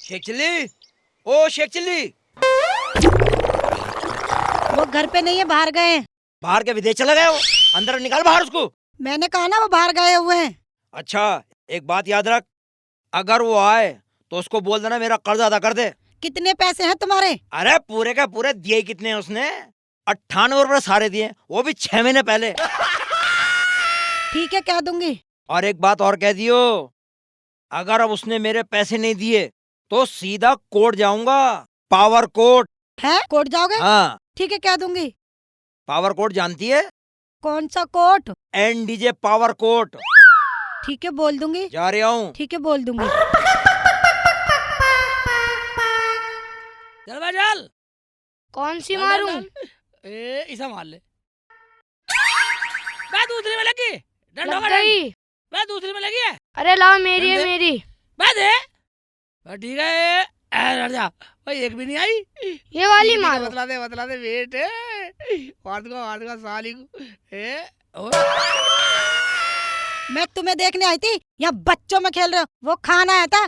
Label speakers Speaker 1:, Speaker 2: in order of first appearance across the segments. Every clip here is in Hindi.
Speaker 1: शेख चिल्ली, ओ शेख चिल्ली।
Speaker 2: वो घर पे नहीं है, बाहर गए हैं।
Speaker 1: बाहर के विदेश चला गया वो। अंदर निकाल बाहर उसको।
Speaker 2: मैंने कहा ना वो बाहर गए हुए हैं।
Speaker 1: अच्छा, एक बात याद रख, अगर वो आए तो उसको बोल देना मेरा कर्ज अदा कर दे।
Speaker 2: कितने पैसे हैं तुम्हारे?
Speaker 1: अरे पूरे का पूरे दिए कितने हैं उसने? 98 रुपए सारे दिए, वो भी 6 महीने पहले।
Speaker 2: ठीक है, कह दूंगी।
Speaker 1: और एक बात और कह दियो, अगर अब उसने मेरे पैसे नहीं दिए तो सीधा कोर्ट जाऊंगा। Power court.
Speaker 2: है, कोर्ट जाओगे?
Speaker 1: हाँ,
Speaker 2: ठीक है, कह दूंगी।
Speaker 1: पावर कोर्ट जानती है?
Speaker 2: कौन सा कोर्ट?
Speaker 1: NDJ power court.
Speaker 2: ठीक है, बोल दूंगी।
Speaker 1: जा रहा हूँ।
Speaker 2: ठीक है, बोल दूंगी।
Speaker 3: चल भाई चल।
Speaker 4: कौन सी
Speaker 3: चल,
Speaker 4: मारूं?
Speaker 3: चल, चल। इसे मार ले। मैं दूसरी में लगी। डंडा
Speaker 4: लग
Speaker 3: का डंड।
Speaker 4: गई।
Speaker 3: मैं दूसरी में लगी है।
Speaker 4: अरे लाओ, मेरी है
Speaker 3: दे।
Speaker 4: मेरी।
Speaker 3: मैं दे। ठीक है। हट जा भाई, एक भी नहीं आई।
Speaker 4: ये वाली
Speaker 3: ठीक है,
Speaker 4: मारो।
Speaker 3: बतला दे वेट है। मार दूंगा साली को। और
Speaker 2: मैं तुम्हें देखने आई थी, यहाँ बच्चों में खेल रहे हो। वो खाना आया था,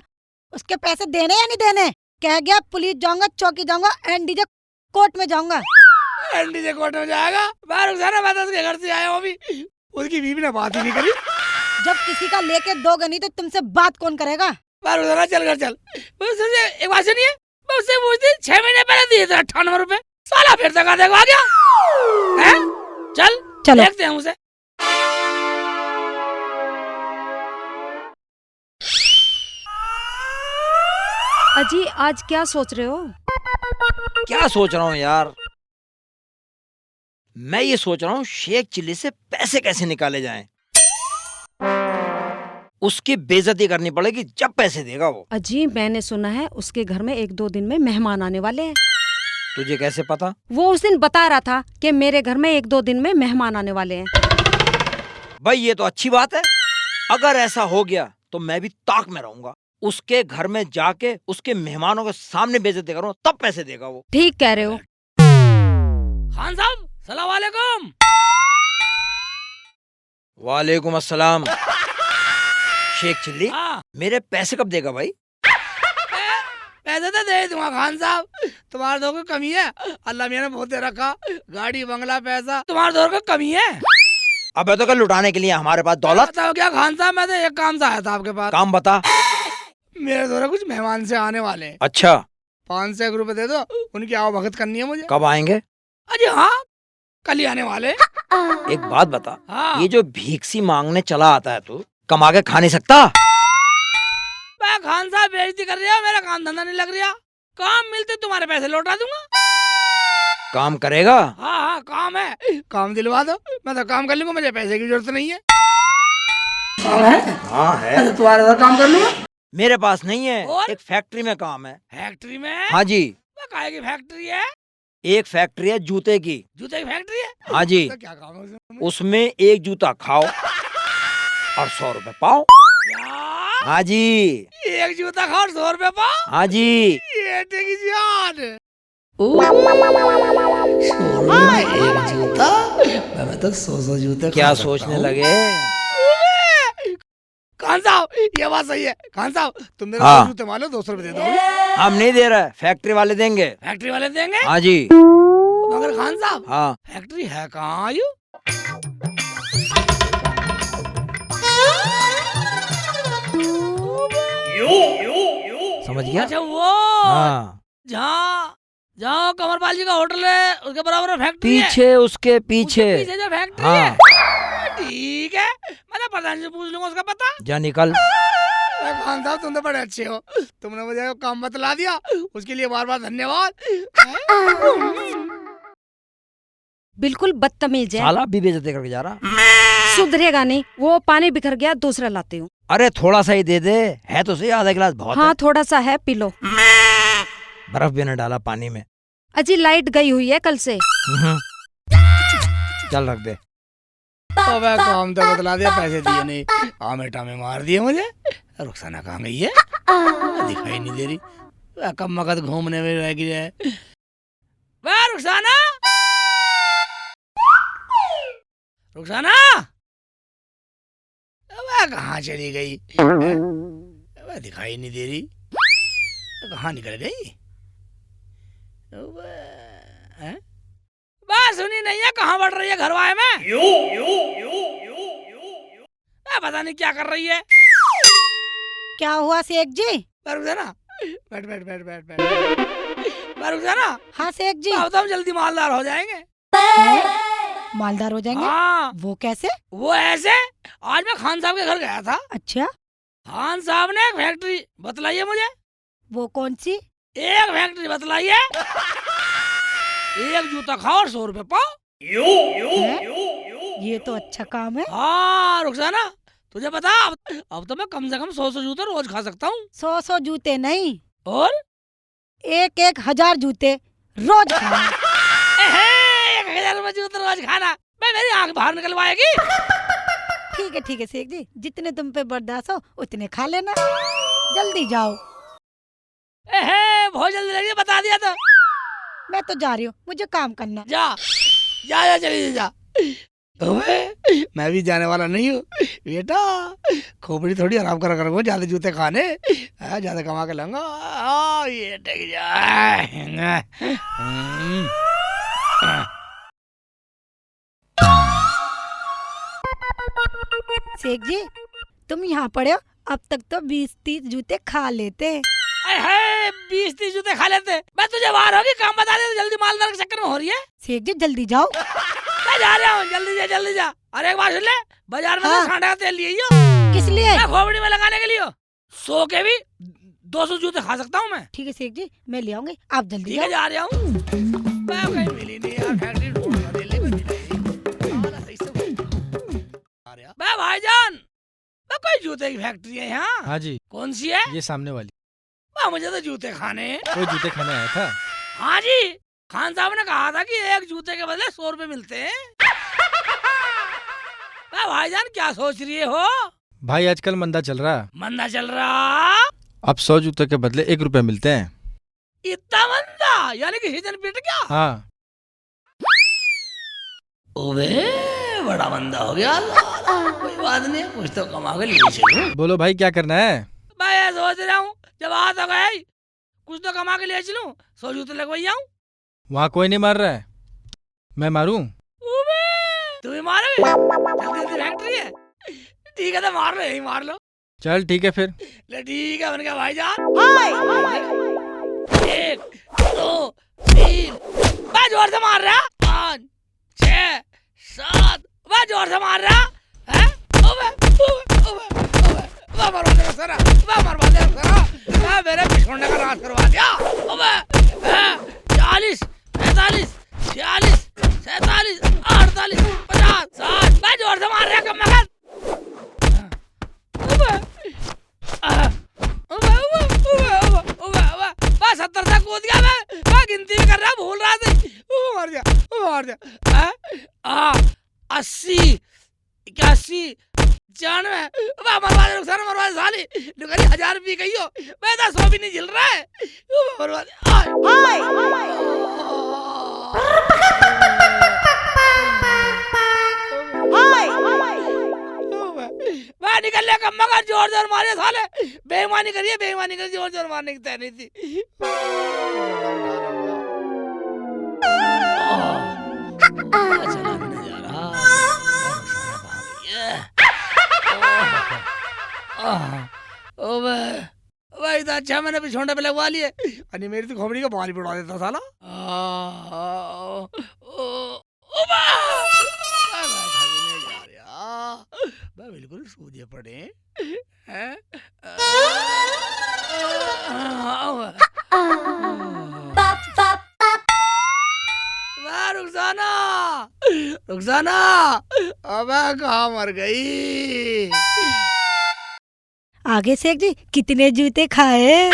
Speaker 2: उसके पैसे देने या नहीं देने? कह गया पुलिस जाऊंगा, चौकी जाऊंगा, एनडीजे कोर्ट में जाऊंगा।
Speaker 3: एनडीजे कोर्ट में जाएगा। मैं रुक जाना, मैं तो उसके घर से आया हूँ अभी। उसकी बीवी ने बात ही नहीं करी।
Speaker 2: जब किसी का लेके दोगे नहीं तो तुमसे बात कौन करेगा?
Speaker 3: मैं रुक जाना, चल घर चल। मैं उससे एक बात सुनिए, मैं उससे पूछती 6 महीने पहले दिए थे 98 रुपए। साला फिर तक देखो आ गया है। चल
Speaker 2: चलो।
Speaker 3: देखते हैं उसे।
Speaker 5: अजी आज क्या सोच रहे हो?
Speaker 1: क्या सोच रहा हूँ यार, मैं ये सोच रहा हूँ शेख चिल्ली से पैसे कैसे निकाले जाएं। उसकी बेइज्जती करनी पड़ेगी जब पैसे देगा वो।
Speaker 5: अजी मैंने सुना है उसके घर में 1-2 दिन में मेहमान आने वाले हैं।
Speaker 1: तुझे कैसे पता?
Speaker 5: वो उस दिन बता रहा था कि मेरे घर में 1-2 दिन में मेहमान आने वाले हैं।
Speaker 1: भाई ये तो अच्छी बात है। अगर ऐसा हो गया तो मैं भी ताक में रहूंगा। उसके घर में जाके उसके मेहमानों के सामने बेइज्जती करूँ, तब पैसे देगा वो।
Speaker 5: ठीक कह रहे हो।
Speaker 3: खान साहब सलाम वालेकुम।
Speaker 1: वालेकुम अस्सलाम। शेख चिल्ली,
Speaker 3: हाँ,
Speaker 1: मेरे पैसे कब देगा भाई?
Speaker 3: पैसे तो दे दूंगा खान साहब। तुम्हारे दौर को कमी है? अल्लाह मियां ने बहुत दे रखा, गाड़ी बंगला पैसा। तुम्हारे दौर को कमी है?
Speaker 1: अबे तो कल लुटाने के लिए हमारे पास दौलत।
Speaker 3: बताओ क्या खान साहब, मैं तो एक काम से आया था आपके पास।
Speaker 1: काम बता।
Speaker 3: मेरे दौर कुछ मेहमान से आने वाले हैं।
Speaker 1: अच्छा,
Speaker 3: 500 रुपए दे दो, उनकी आवभगत करनी है मुझे।
Speaker 1: कब आएंगे?
Speaker 3: अजी हाँ, कल ही आने वाले।
Speaker 1: एक बात बता,
Speaker 3: हाँ,
Speaker 1: ये जो भीख सी मांगने चला आता है तू, कमा के खा नहीं सकता?
Speaker 3: मैं खान साहब बेइज्जती कर रहा, मेरा काम धंधा नहीं लग रहा। काम मिलते तुम्हारे पैसे लौटा दूंगा।
Speaker 1: काम करेगा?
Speaker 3: हाँ हाँ, काम है, काम दिलवा दो, मैं तो काम कर लूंगा, मुझे पैसे की जरूरत नहीं है।
Speaker 1: हाँ है।
Speaker 3: तुम्हारे साथ काम कर लूंगा।
Speaker 1: मेरे पास नहीं है,
Speaker 3: और?
Speaker 1: एक फैक्ट्री में काम है।
Speaker 3: फैक्ट्री में?
Speaker 1: हाँ जी,
Speaker 3: मैं काहे की फैक्ट्री है?
Speaker 1: एक फैक्ट्री है जूते की।
Speaker 3: जूते की फैक्ट्री है?
Speaker 1: हाँ जी,
Speaker 3: तो क्या काम है उसमें?
Speaker 1: उसमें एक जूता खाओ और 100 रुपए पाओ।
Speaker 3: क्या?
Speaker 1: हाँ जी,
Speaker 3: एक जूता खाओ 100 रुपए पाओ?
Speaker 1: हाँ जी।
Speaker 3: ये की जान। एक जूता, मैं तो 100 जूते
Speaker 1: क्या
Speaker 3: खा सकता
Speaker 1: सोचने
Speaker 3: हूँ।
Speaker 1: लगे?
Speaker 3: खान साहब ये बात सही है। खान साहब तुम मेरे
Speaker 1: हाँ।
Speaker 3: 100 जूते मान लो, 200 रुपए दे दो।
Speaker 1: हम नहीं दे रहे, फैक्ट्री वाले देंगे।
Speaker 3: फैक्ट्री वाले देंगे?
Speaker 1: हाँ जी।
Speaker 3: मगर खान साहब
Speaker 1: हाँ,
Speaker 3: फैक्ट्री है कहाँ आयु?
Speaker 1: समझ गया?
Speaker 3: अच्छा वो
Speaker 1: हाँ,
Speaker 3: जहाँ जहाँ कमरपाल जी का होटल है उसके बराबर में फैक्ट्री है।
Speaker 1: पीछे उसके पीछे।
Speaker 3: उसके पीछे जो फैक्ट्री
Speaker 1: हाँ।
Speaker 3: है। ठीक है, मैं तो प्रधान से पूछ लूंगा उसका पता।
Speaker 1: जा निकल।
Speaker 3: खान साहब तुम तो बड़े अच्छे हो, तुमने मुझे काम बतला दिया, उसके लिए बार बार धन्यवाद।
Speaker 5: बिल्कुल बदतमीज है,
Speaker 1: साला भी बेइज्जती करके जा रहा।
Speaker 5: सुधरेगा नहीं। वो पानी बिखर गया, दूसरा लाती हूँ।
Speaker 1: अरे थोड़ा सा ही दे दे, है तो सही, आधा गिलास बहुत
Speaker 5: हाँ
Speaker 1: है।
Speaker 5: थोड़ा सा है, पी लो।
Speaker 1: बर्फ भी न डाला पानी में।
Speaker 5: अजी लाइट गई हुई है कल से।
Speaker 1: चल रख दे।
Speaker 3: अबे काम तो बतला दिया, पैसे दिए नहीं, आमे टामे मार दिए मुझे। रुखसाना कहाँ गई है? दिखाई नहीं दे रही, कम वक्त घूमने में रह गई है। वाह रुखसाना, रुखसाना वह कहाँ चली गई? वह दिखाई नहीं दे रही। कहाँ निकल गई? बात सुनी नहीं है, कहाँ बढ़ रही है घरवाए में? पता नहीं क्या कर रही है।
Speaker 2: क्या हुआ शेख जी?
Speaker 3: रुक जा ना, बैठ बैठ बैठ बैठ बैठ, रुक जा ना।
Speaker 2: हाँ शेख जी।
Speaker 3: अब तो हम जल्दी मालदार हो जाएंगे।
Speaker 2: मालदार हो जाएंगे?
Speaker 3: हाँ,
Speaker 2: वो कैसे?
Speaker 3: वो ऐसे, आज मैं खान साहब के घर गया था।
Speaker 2: अच्छा,
Speaker 3: खान साहब ने एक फैक्ट्री बतलाई है मुझे।
Speaker 2: वो कौन सी?
Speaker 3: एक फैक्ट्री बतलाई है, एक जूता खाओ और 100 रुपए पाओ।
Speaker 2: ये तो अच्छा काम है।
Speaker 3: हाँ रुखसाना, तुझे पता अब तो मैं कम से कम 100 जूते रोज खा सकता हूँ।
Speaker 2: 100 जूते नहीं,
Speaker 3: और
Speaker 2: 1000 जूते रोज खाना।
Speaker 3: 1000 रुपए जूते रोज खाना, मैं मेरी आंख बाहर निकलवाएगी।
Speaker 2: ठीक है शेख जी, जितने तुम पे बर्दाश्त हो उतने खा लेना। जल्दी जाओ।
Speaker 3: बहुत जल्दी लगी, बता दिया तो।
Speaker 2: मैं तो जा रही हूँ, मुझे काम करना।
Speaker 3: जा जा जा, चली जा। ओए, मैं भी जाने वाला नहीं हूँ बेटा, खोपड़ी थोड़ी आराम करा करूँगा, ज्यादा जूते खाने, ज्यादा कमा के लाऊंगा। ये टेक जा।
Speaker 2: शेख जी, तुम यहाँ पड़े हो, अब तक तो 20-30 जूते खा लेते।
Speaker 3: 20-30 जूते खा लेते। मैं तुझे बाहर होगी, काम बता दे, जल्दी मालदार के चक्कर में हो रही है।
Speaker 2: शेख जी जल्दी जाओ।
Speaker 3: मैं जा रहा हूँ, जल्दी जा। अरे एक बात सुन ले, बाजार में
Speaker 2: हाँ।
Speaker 3: से सांडा का तेल लिए
Speaker 2: किस लिए?
Speaker 3: खोपड़ी में लगाने के लिए। 100 के भी 200 जूते खा सकता हूँ मैं।
Speaker 2: ठीक है शेख जी, मैं ले आऊंगी, आप जल्दी
Speaker 3: ठीक है,
Speaker 2: जाओ।
Speaker 3: जा रहा हूँ। मैं कहीं मिली नहीं यार, फैक्ट्री ढूंढ रही है। मैं भाईजान, मैं कोई जूते की फैक्ट्री है यहाँ?
Speaker 6: हाँ जी,
Speaker 3: कौन सी है?
Speaker 6: ये सामने वाली।
Speaker 3: मुझे तो जूते खाने हैं।
Speaker 6: कोई जूते खाने आया था?
Speaker 3: हाँ जी, खान साहब ने कहा था कि एक जूते के बदले 100 रुपए मिलते हैं। भाईजान क्या सोच रही हो?
Speaker 6: भाई आजकल मंदा चल रहा।
Speaker 3: मंदा चल रहा?
Speaker 6: अब 100 जूते के बदले 1 रुपए मिलते हैं।
Speaker 3: इतना मंदा? यानी कि सीजन पीट गया?
Speaker 6: हाँ।
Speaker 3: ओबे, बड़ा मंदा हो गया। कोई बात नहीं, कुछ तो कमा के लिए चलूं।
Speaker 6: बोलो भाई, क्या करना है?
Speaker 3: मैं सोच रहा हूँ जब आ तो गए, कुछ तो कमा के ले चलूं, 100 जूते लगवाई आऊं।
Speaker 6: वहाँ कोई नहीं मार रहा है, मैं मारूं?
Speaker 3: तू भी मारोगे? जल्दी फैक्ट्री है। ठीक है तो मार लो, यही मार लो।
Speaker 6: चल ठीक है फिर।
Speaker 3: ले ठीक है, बन गया भाईजान। 1 2 3, मैं जोर से मार रहा। 5 6 7, मैं जोर से मार रहा है। मेरे पिछोड़ने का राज करवा दिया। 40 45 46 47 48 50 60, मैं जोर से मार रहा। कम मगन 70 तक कूद गया। मैं गिनती भी कर रहा, भूल रहा था। मार दिया। 80 81 95, मरवा दे रुखसाना, मरवा दे साली। लुगारी 1000 रुपये गई हो, मैं तो 100 भी नहीं झिल रहा है। मरवा दे। मैं निकल लिया, कम मगर जोर जोर मारे साले। बेईमानी करिए, जोर जोर मारने की तैयारी थी। चला भी नहीं जा रहा। भाई तो अच्छा, मैंने पिछोंडे पे लगवा लिए। अरे मेरी तो खोपड़ी का बाल ही उड़ा देता साला। मैं बिल्कुल सूझे पड़े हैं। रुखसाना, अबे कहाँ मर गई?
Speaker 2: आगे शेख जी, कितने जूते खाए?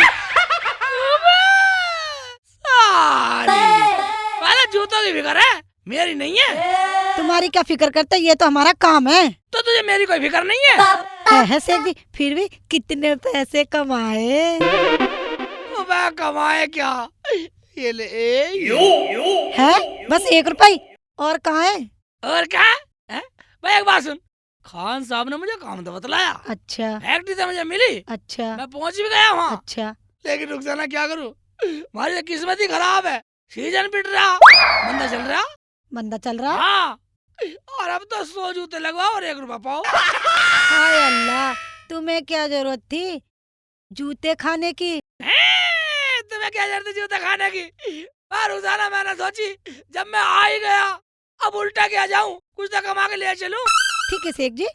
Speaker 3: पहले जूतों की फिक्र है, मेरी नहीं है।
Speaker 2: तुम्हारी क्या फिक्र करते, ये तो हमारा काम है।
Speaker 3: तो तुझे मेरी कोई फिक्र नहीं है?
Speaker 2: है शेख जी, फिर भी कितने पैसे कमाए?
Speaker 3: मैं कमाए क्या? ये ले
Speaker 2: है बस 1 रुपए, और कहाँ है?
Speaker 3: और क्या है? भाई एक बात सुन, खान साहब ने मुझे काम तो बतलाया।
Speaker 2: अच्छा
Speaker 3: फैक्ट्री तो मुझे मिली,
Speaker 2: अच्छा
Speaker 3: मैं पहुंच भी गया वहाँ।
Speaker 2: अच्छा।
Speaker 3: लेकिन रुखसाना क्या करूं, हमारी तो किस्मत ही खराब है। सीजन पिट रहा, मंदा चल रहा।
Speaker 2: बंदा चल रहा।
Speaker 3: हाँ, और अब तो 100 जूते लगवाओ और 1 रुपया पाओ।
Speaker 2: हाय अल्लाह, तुम्हें क्या जरूरत थी जूते खाने की?
Speaker 3: तुम्हें क्या जरूरत है जूते खाने की? रुखसाना मैंने सोची जब मैं आ ही गया, अब उल्टा क्या जाऊं, कुछ तो कमा के ले चलूं।
Speaker 2: ठीक है शेख जी,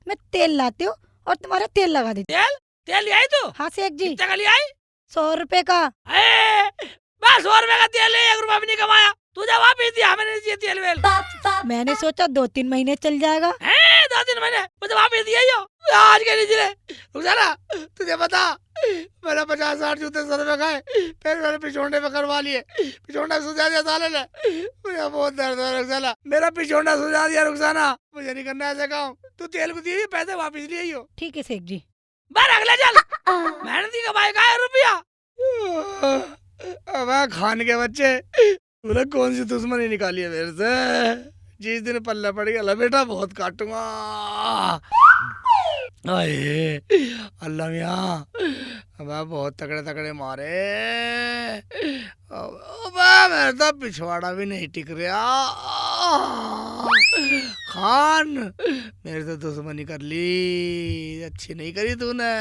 Speaker 2: मैं तेल लाती हूँ और तुम्हारा तेल लगा देती
Speaker 3: तेल ले आई तू?
Speaker 2: हूँ। हाँ शेख जी,
Speaker 3: कितने का ले आई?
Speaker 2: 100 रुपए का।
Speaker 3: बस 100 रुपए का तेल ले, 1 रुपया भी नहीं कमाया। तुझे वापिस दिया, हमें नहीं दिया तेल वेल।
Speaker 2: मैंने सोचा 2-3 महीने चल जाएगा।
Speaker 3: 2-3 महीने मुझे वापिस दिया ही हो। आज के नहीं दिले। रुखसाना तुझे पता, मैंने 50-60 जूते 100 रुपए खाए, फिर मैंने पिछोंडे पे करवा लिए। पिछोंडा सुझा दिया साले ने, मुझे बहुत दर्द है रुखसाना, मेरा पिछोंडा सुझा दिया रुखसाना। मुझे नहीं करना ऐसे काम। तू तेल को दिए पैसे वापिस लिए ही हो।
Speaker 2: ठीक है शेख जी।
Speaker 3: बाहर अगले चल, मेहनती कमाई का है रुपया। अब खान के बच्चे, तूने कौन सी दुश्मनी निकाली है मेरे से? जिस दिन पल्ला पड़ गया बेटा बहुत काटूंगा। अरे अल्लाह मियाँ, अब बहुत तगड़े तगड़े मारे। अब मेरे तो पिछवाड़ा भी नहीं टिक रहा। खान मेरे से दुश्मनी कर ली, अच्छी नहीं करी तूने।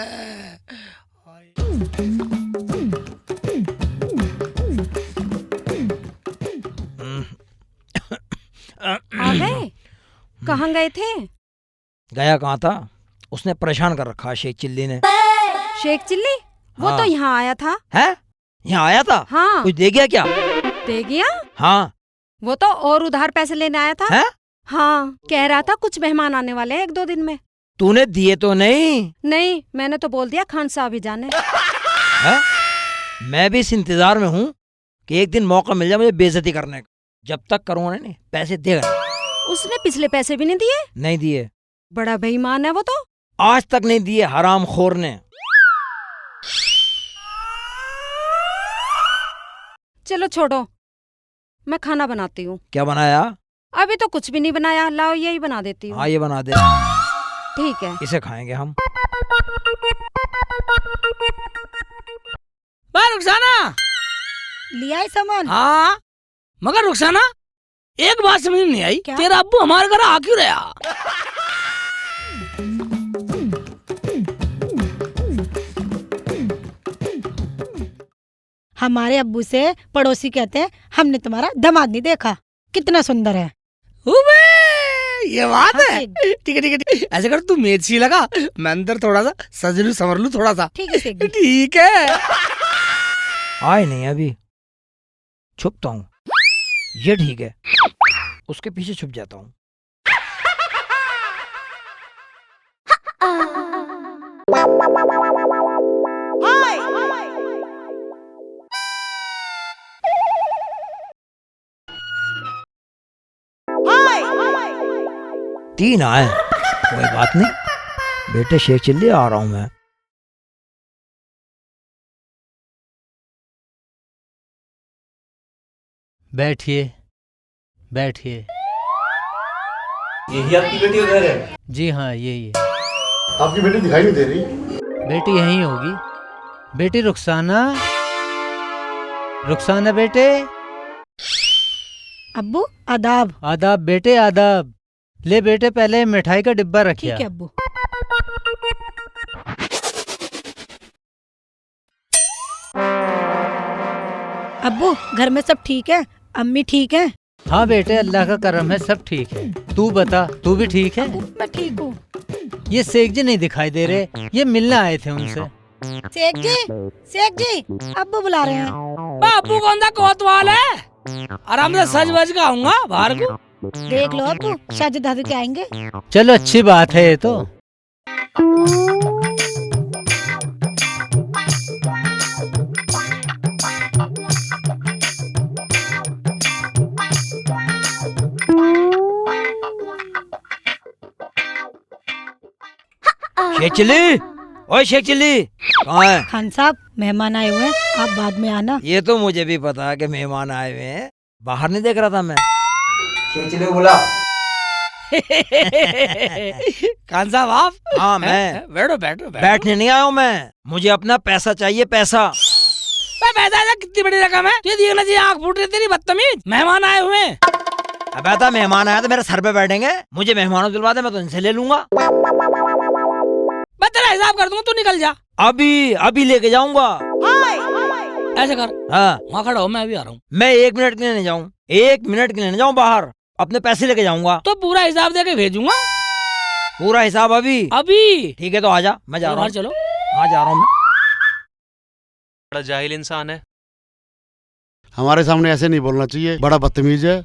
Speaker 5: आ गए? कहाँ गए थे?
Speaker 1: गया कहाँ था, उसने परेशान कर रखा है शेख चिल्ली ने।
Speaker 5: शेख चिल्ली? वो
Speaker 1: हाँ।
Speaker 5: तो यहाँ आया था।
Speaker 1: है? यहाँ आया था?
Speaker 5: हाँ।
Speaker 1: कुछ दे गया क्या?
Speaker 5: दे गया?
Speaker 1: हाँ।
Speaker 5: वो तो और उधार पैसे लेने आया था।
Speaker 1: है?
Speaker 5: हाँ, कह रहा था कुछ मेहमान आने वाले हैं 1-2 दिन में।
Speaker 1: तूने दिए तो नहीं?
Speaker 5: नहीं, मैंने तो बोल दिया खान साहब ही जाने।
Speaker 1: है? मैं भी इस इंतजार में हूँ कि एक दिन मौका मिल जाए मुझे बेइज्जती करने का। जब तक करूँगा नहीं पैसे देगा।
Speaker 5: उसने पिछले पैसे भी नहीं दिए?
Speaker 1: नहीं दिए।
Speaker 5: बड़ा बेईमान है वो तो।
Speaker 1: आज तक नहीं दिए हरामखोर ने।
Speaker 5: चलो छोड़ो, मैं खाना बनाती हूँ।
Speaker 1: क्या बनाया?
Speaker 5: अभी तो कुछ भी नहीं बनाया, लाओ यही बना देती हूँ।
Speaker 1: हाँ ये बना दे।
Speaker 5: ठीक है।
Speaker 1: इसे खाएंगे हम।
Speaker 3: रुखसाना
Speaker 2: लिया है सामान?
Speaker 3: हाँ, मगर रुखसाना एक बात समझ नहीं आई,
Speaker 2: क्या?
Speaker 3: तेरा अब्बू हमारे घर आ क्यों रहा?
Speaker 2: हमारे अब्बू से पड़ोसी कहते हैं हमने तुम्हारा दामाद नहीं देखा, कितना सुंदर है।
Speaker 3: उबे, ये बात
Speaker 2: हाँ,
Speaker 3: है। ठीक है ठीक है ठीक है। ऐसे कर, तू मेथी लगा, मैं अंदर थोड़ा सा सज लूं संवर लूं थोड़ा सा।
Speaker 2: ठीक है शेख जी।
Speaker 3: ठीक है।
Speaker 1: आए नहीं अभी, छुपता हूँ। ये ठीक है, उसके पीछे छुप जाता हूँ। तीन आए, कोई बात नहीं बेटे, शेख चिल्ली आ रहा हूँ मैं।
Speaker 7: बैठिए बैठिए।
Speaker 8: यही आपकी बेटी का घर है?
Speaker 7: जी हाँ, यही है।
Speaker 8: आपकी बेटी दिखाई नहीं दे रही।
Speaker 7: बेटी यहीं होगी। बेटी रुखसाना, रुखसाना बेटे।
Speaker 2: अब्बू आदाब।
Speaker 7: आदाब बेटे आदाब। ले बेटे, पहले मिठाई का डिब्बा
Speaker 2: ठीक
Speaker 7: रखिए।
Speaker 2: है अब्बू। अब्बू घर में सब ठीक है? अम्मी ठीक है?
Speaker 7: हाँ बेटे, अल्लाह का करम है, सब ठीक है। तू बता, तू भी ठीक है?
Speaker 2: अब्बू मैं ठीक हूँ।
Speaker 7: ये शेख जी नहीं दिखाई दे रहे, ये मिलने आए थे उनसे।
Speaker 2: शेख जी अब्बू बुला रहे हैं।
Speaker 3: बापू कौन सा कोतवाल है? आराम से सज बज के आऊंगा बाहर को।
Speaker 2: देख लो अब्बू, शादी दादी के आएंगे।
Speaker 7: चलो अच्छी बात है ये तो।
Speaker 1: शेख चिल्ली, ओए शेख चिल्ली कहाँ है?
Speaker 2: खान साहब मेहमान आए हुए हैं, आप बाद में आना।
Speaker 1: ये तो मुझे भी पता है कि मेहमान आए हुए हैं, बाहर नहीं देख रहा था मैं।
Speaker 8: शेख चिल्ली को बुला।
Speaker 3: खान साहब आप?
Speaker 1: हाँ मैं।
Speaker 3: बैठो बैठो
Speaker 1: बैठने नहीं आया हूँ मैं, मुझे अपना पैसा चाहिए, पैसा।
Speaker 3: पैसा है, कितनी बड़ी रकम है? ये देखना चाहिए, आँख फूट रही तेरी, बदतमीज। मेहमान आए हुए हैं।
Speaker 1: अब आता मेहमान आया तो मेरे सर पे बैठेंगे, मुझे मेहमानों दिलवा दे, मैं तो इनसे ले लूंगा।
Speaker 3: मैं तेरा हिसाब कर दूंगा, तू निकल जा।
Speaker 1: अभी लेके जाऊंगा।
Speaker 3: ऐसे कर,
Speaker 1: हाँ
Speaker 3: वहाँ खड़ा हो, मैं अभी आ रहा हूँ।
Speaker 1: मैं 1 मिनट के लिए नहीं जाऊँ, 1 मिनट के लिए नहीं जाऊँ बाहर, अपने पैसे लेके जाऊंगा।
Speaker 3: तो पूरा हिसाब दे के भेजूंगा।
Speaker 1: पूरा हिसाब अभी? ठीक है तो आजा, मैं जा रहा हूँ।
Speaker 3: चलो।
Speaker 1: हाँ जा रहा हूँ मैं।
Speaker 9: बड़ा जाहिल इंसान है।
Speaker 8: हमारे सामने ऐसे नहीं बोलना चाहिए, बड़ा बदतमीज है।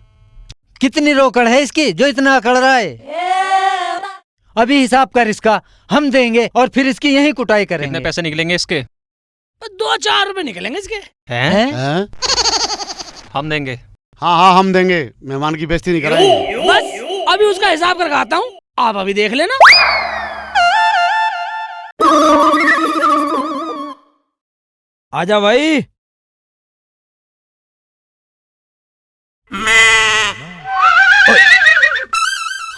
Speaker 7: कितनी रोकड़ है इसकी जो इतना अकड़ रहा है? अभी हिसाब कर इसका, हम देंगे और फिर इसकी यही कुटाई करेंगे।
Speaker 9: कितने पैसे निकलेंगे इसके?
Speaker 3: 2-4 रुपए निकलेंगे इसके।
Speaker 9: हैं?
Speaker 8: हैं?
Speaker 9: हम देंगे।
Speaker 8: हाँ हम देंगे, मेहमान की बेइज्जती नहीं कराएंगे।
Speaker 3: बस अभी उसका हिसाब करके आता हूँ, आप अभी देख लेना।
Speaker 1: आजा भाई।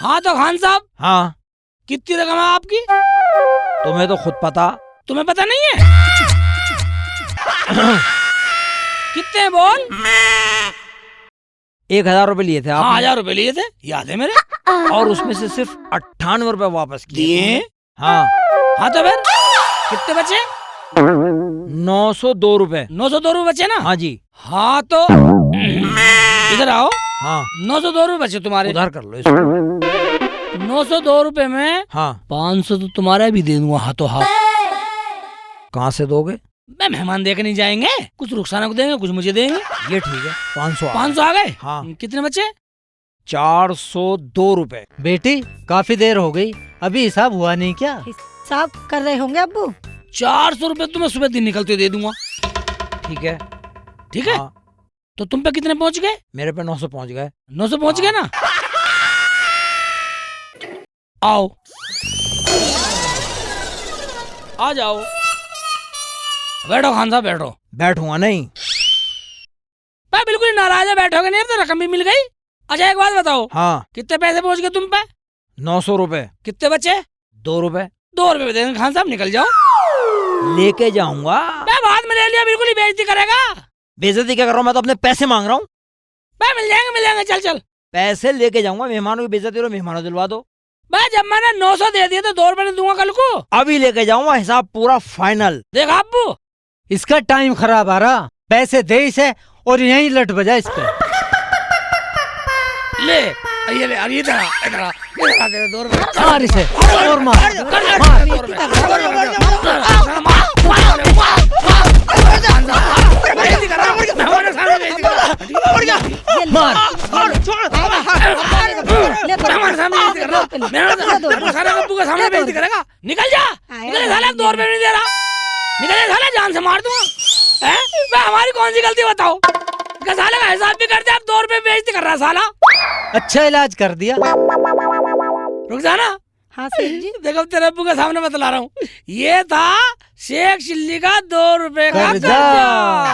Speaker 3: हाँ तो खान साहब,
Speaker 1: हाँ
Speaker 3: कितनी रकम है आपकी?
Speaker 1: तुम्हें तो खुद पता।
Speaker 3: तुम्हें पता नहीं है? कितने हैं बोल?
Speaker 1: 1000 रुपए लिए थे आप।
Speaker 3: हाँ 1000 रुपए लिए थे, याद है मेरे।
Speaker 1: और उसमें से सिर्फ 98 रुपए वापस किए।
Speaker 3: दिए?
Speaker 1: हाँ।
Speaker 3: हाँ तो फिर कितने बचे?
Speaker 1: 902 रुपए।
Speaker 3: 902 रुपए बचे ना?
Speaker 1: हाँ जी।
Speaker 3: हाँ तो इधर आओ।
Speaker 1: हाँ
Speaker 3: 902 रुपए बचे तुम्हारे।
Speaker 1: उधार कर लो इसको।
Speaker 3: 902 रुपए में
Speaker 1: हाँ
Speaker 3: 500 तो तुम्हारा भी दे दूंगा हाथों हाथ।
Speaker 1: कहाँ से दोगे?
Speaker 3: मैं मेहमान देख नहीं जाएंगे, कुछ रुखसाना को देंगे, कुछ मुझे देंगे।
Speaker 1: ये ठीक है, 500
Speaker 3: 500 आ गए।
Speaker 1: हाँ।
Speaker 3: कितने बचे?
Speaker 1: 402 रुपए।
Speaker 7: बेटी काफी देर हो गई, अभी हिसाब हुआ नहीं क्या?
Speaker 2: हिसाब कर रहे होंगे अब्बू।
Speaker 3: 400 रुपए तुम्हें सुबह दिन निकलते दे दूंगा।
Speaker 1: ठीक है।
Speaker 3: ठीक है।
Speaker 1: हाँ,
Speaker 3: तो तुम पे कितने पहुंच गए?
Speaker 1: मेरे पे 900 पहुंच गए।
Speaker 3: 900 पहुंच गए ना? आओ, आ जाओ, बैठो खान साहब बैठो।
Speaker 1: बैठूंगा नहीं।
Speaker 3: मैं बिल्कुल ही नाराज है, बैठोगे नहीं तो रकम भी मिल गई। अच्छा एक बात बताओ,
Speaker 1: हाँ
Speaker 3: कितने पैसे पहुंच गए तुम पे?
Speaker 1: 900 रुपए।
Speaker 3: कितने बचे?
Speaker 1: 2 रुपए
Speaker 3: 2 रुपए देंगे खान साहब, निकल जाओ।
Speaker 1: लेके जाऊंगा।
Speaker 3: मैं बाद में ले लिया, बिल्कुल ही बेइज्जती करेगा।
Speaker 1: बेइज्जती क्या कर रहा हूँ, मैं तो अपने पैसे मांग रहा हूँ।
Speaker 3: मैं मिल जाएंगे, चल चल।
Speaker 1: पैसे लेके जाऊंगा, मेहमानों की बेइज्जती हो, मेहमानों दिलवा दो।
Speaker 3: मैं जब मैंने 900 दे दिए तो 2 रुपए नहीं दूंगा कल को।
Speaker 1: अभी लेके जाऊंगा, हिसाब पूरा फाइनल।
Speaker 3: देखा अब्बू,
Speaker 7: इसका टाइम खराब आ रहा, पैसे दे इसे और यहीं लट बजा इस पे।
Speaker 3: ले ये ले, ये इधर आ तेरे 2 रुपए।
Speaker 7: मार इसे और मार।
Speaker 3: निकल जा, निकल साला, 2 रुपए नहीं दे रहा, निकल जा साला, जान से मार दूंगा। हमारी कौन सी गलती बताओ? साला का हिसाब भी कर दे, अब 2 रुपए बेइज्जती कर रहा है साला।
Speaker 7: अच्छा इलाज कर दिया।
Speaker 3: रुक जाना।
Speaker 2: हाँ सेठ जी।
Speaker 3: देखो तेरे अब्बू के सामने बतला रहा हूँ, ये था शेख चिल्ली का 2 रुपए का
Speaker 7: कर्जा।
Speaker 3: कर्जा।